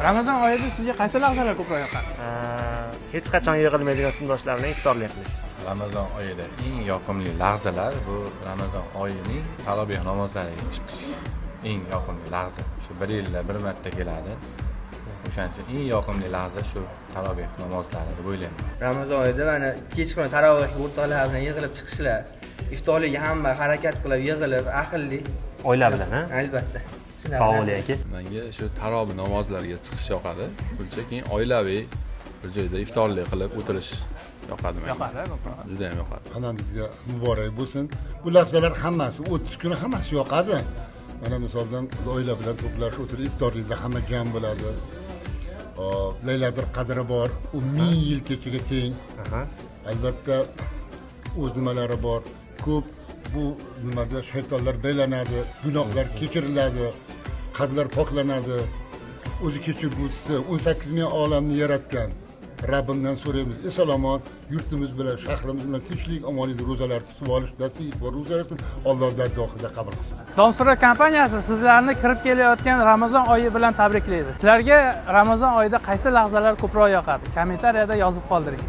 Ramazon oyida sizga qaysi lahzalar ko'proq yoqadi? Hech qachon yig'ilmaydigan sinfdoshlar bilan iftorlik qilish. Ramazon oyida eng yoqimli lahzalar bu Ramazon oyining taroveh namozlariga chiqish. Eng yoqimli lahza. Shu bir yilda bir marta keladi. O'shaning uchun eng yoqimli lahza shu taroveh namozlari deb o'ylayman. Ramazon oyida mana kechqurun taroveh o'rtoqlar bilan yig'ilib chiqishlar, iftorlikka hamma harakat qilib yig'ilib, aqlli Oila bilan, ha? Albatta. Sog' bo'ling aka. Menga shu taroveh namozlariga chiqish yoqadi. Buncha keyin oilaviy bir joyda iftorlik qilib o'tirish yoqadi menga. Yoqadi ko'proq. Juda ham yoqadi. Hammamizga muborak bo'lsin. Bu lahzalar hammasi 30 kuni hammasi yoqadi. Mana misoldan oila bilan to'plash, o'tirib iftorlikda hamma jam bo'ladi. Laylatul qadri bor, u 1000 yil kechaga teng. Albatta o'z nimalari bor. Ko'p bu nimada shaytonlar baylanadi, gunohlar kechiriladi, qalblar poklanadi. O'zi kechirguvchisi 18 ming olamni yaratgan Rabbimdan so'raymiz. Esalomon yurtimiz bilan, shahrimiz bilan tinchlik, omonlik, ro'zalar tutib olish nasib va ro'zalarni Alloh dargohida qabul qilsin. Domsura kompaniyasi sizlarni kirib kelayotgan Ramazon oyi bilan tabriklaydi. Sizlarga Ramazon oyida qaysi lahzalar ko'proq yoqadi? Kommentariyada yozib qoldiring.